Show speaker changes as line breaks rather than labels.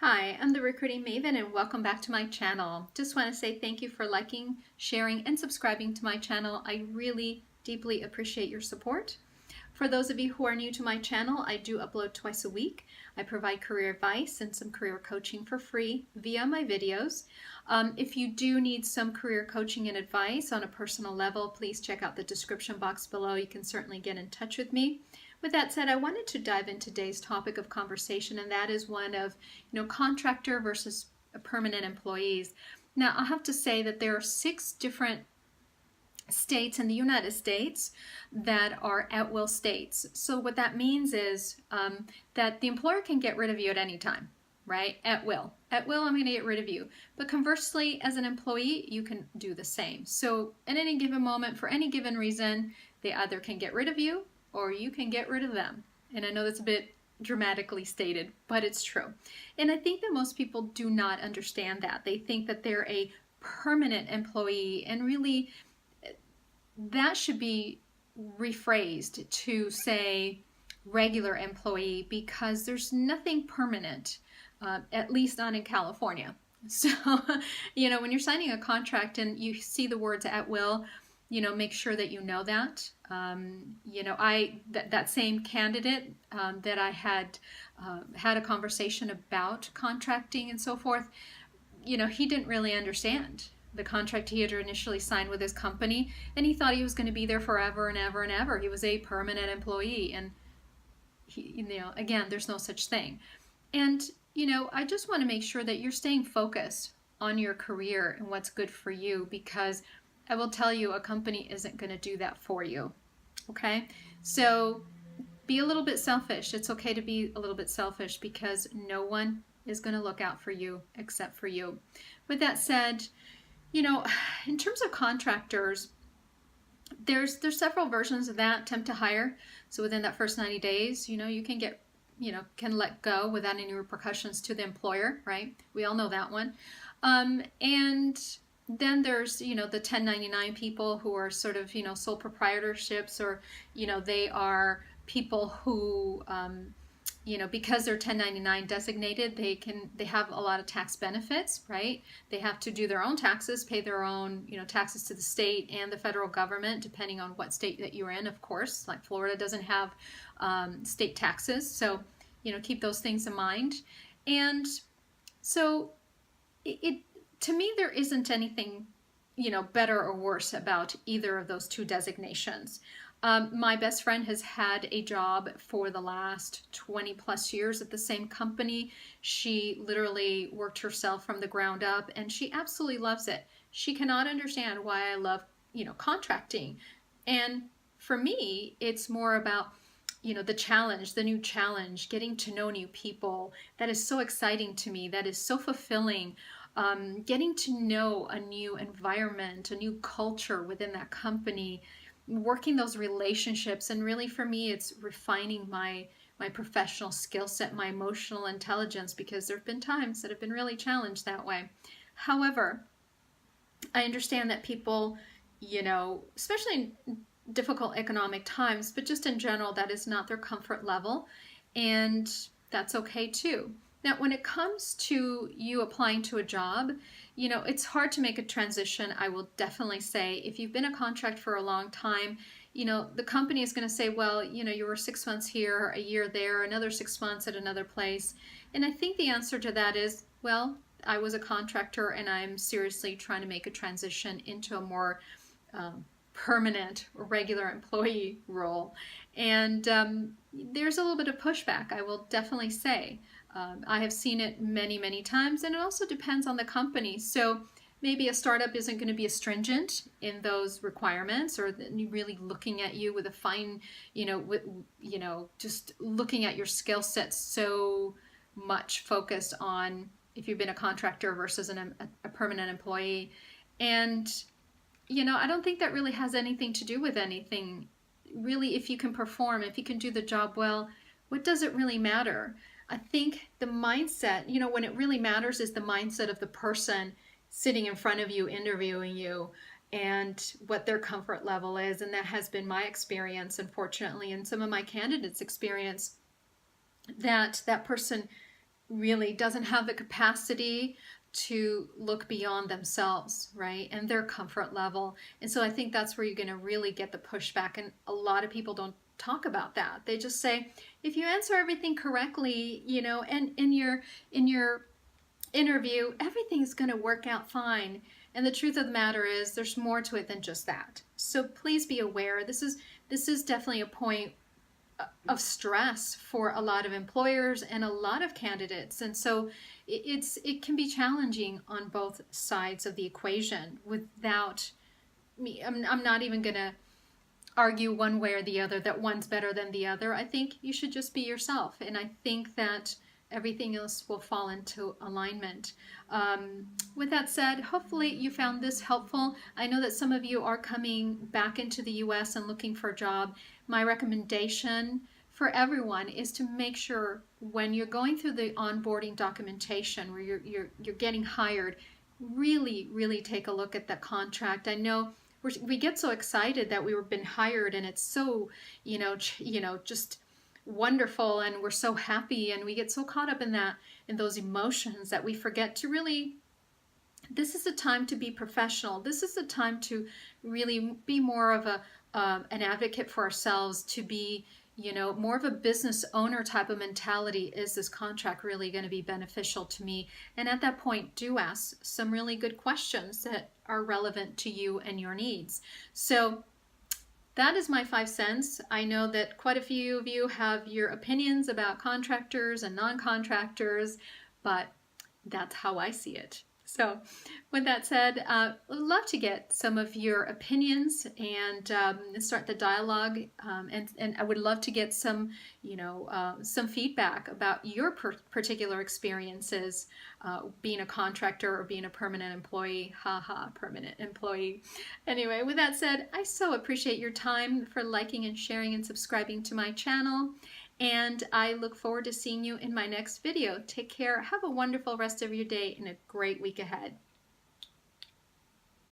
Hi, I'm the Recruiting Maven and welcome back to my channel. Just want to say thank you for liking, sharing, and subscribing to my channel. I really deeply appreciate your support. For those of you who are new to my channel, I do upload twice a week. I provide career advice and some career coaching for free via my videos. If you do need some career coaching and advice on a personal level, please check out the description box below. You can certainly get in touch with me. With that said, I wanted to dive into today's topic of conversation, and that is one of, contractor versus permanent employees. Now, I have to say that there are 6 different states in the United States that are at-will states. So what that means is that the employer can get rid of you at any time, right? At will. At will, I'm going to get rid of you. But conversely, as an employee, you can do the same. So at any given moment, for any given reason, they either can get rid of you or you can get rid of them. And I know that's a bit dramatically stated, but it's true. And I think that most people do not understand that. They think that they're a permanent employee, and really that should be rephrased to say regular employee, because there's nothing permanent, at least not in California. So, when you're signing a contract and you see the words at will, make sure that you know that. That same candidate that I had had a conversation about contracting and so forth, he didn't really understand the contract he had initially signed with his company, and he thought he was going to be there forever and ever and ever. He was a permanent employee, and again, there's no such thing. And I just want to make sure that you're staying focused on your career and what's good for you, because I will tell you, a company isn't going to do that for you. Okay? So be a little bit selfish. It's okay to be a little bit selfish, because no one is going to look out for you except for you. With that said, in terms of contractors, there's several versions of that temp to hire. So within that first 90 days, you can get, can let go without any repercussions to the employer, right? We all know that one. And then there's, the 1099 people who are sort of, sole proprietorships, or, they are people who, because they're 1099 designated, they have a lot of tax benefits, right? They have to do their own taxes, pay their own, taxes to the state and the federal government, depending on what state that you're in, of course. Like Florida doesn't have state taxes, so, keep those things in mind. And so to me, there isn't anything, better or worse about either of those two designations. My best friend has had a job for the last 20 plus years at the same company. She literally worked herself from the ground up, and she absolutely loves it. She cannot understand why I love, contracting. And for me, it's more about, the challenge, the new challenge, getting to know new people. That is so exciting to me. That is so fulfilling. Getting to know a new environment, a new culture within that company, working those relationships. And really, for me, it's refining my professional skill set, my emotional intelligence, because there have been times that have been really challenged that way. However, I understand that people, especially in difficult economic times, but just in general, that is not their comfort level, and that's okay too. Now, when it comes to you applying to a job, it's hard to make a transition. I will definitely say, if you've been a contract for a long time, the company is going to say, well, you were 6 months here, a year there, another 6 months at another place. And I think the answer to that is, well, I was a contractor and I'm seriously trying to make a transition into a more permanent or regular employee role. And there's a little bit of pushback, I will definitely say. I have seen it many, many times, and it also depends on the company. So maybe a startup isn't going to be as stringent in those requirements, or really looking at you with a fine, just looking at your skill set so much focused on if you've been a contractor versus a permanent employee. And, I don't think that really has anything to do with anything. Really, if you can perform, if you can do the job well, what does it really matter? I think the mindset, when it really matters is the mindset of the person sitting in front of you, interviewing you, and what their comfort level is. And that has been my experience, unfortunately, and some of my candidates' experience, that person really doesn't have the capacity to look beyond themselves, right? And their comfort level. And so I think that's where you're going to really get the pushback. And a lot of people don't talk about that. They just say, if you answer everything correctly, and in your interview, everything's going to work out fine. And the truth of the matter is there's more to it than just that. So please be aware. This is definitely a point of stress for a lot of employers and a lot of candidates. And so it can be challenging on both sides of the equation without me. I'm not even going to argue one way or the other that one's better than the other. I think you should just be yourself. And I think that everything else will fall into alignment. With that said, hopefully you found this helpful. I know that some of you are coming back into the US and looking for a job. My recommendation for everyone is to make sure when you're going through the onboarding documentation where you're getting hired, really take a look at the contract. I know we get so excited that we've been hired and it's so, just wonderful and we're so happy and we get so caught up in those emotions that we forget to really, this is a time to be professional. This is a time to really be more of an advocate for ourselves, to be more of a business owner type of mentality. Is this contract really going to be beneficial to me? And at that point, do ask some really good questions that are relevant to you and your needs. So that is my 5 cents. I know that quite a few of you have your opinions about contractors and non-contractors, but that's how I see it. So with that said, I'd love to get some of your opinions and start the dialogue. And I would love to get some, some feedback about your particular experiences being a contractor or being a permanent employee. Permanent employee. Anyway, with that said, I so appreciate your time for liking and sharing and subscribing to my channel. And I look forward to seeing you in my next video. Take care. Have a wonderful rest of your day and a great week ahead.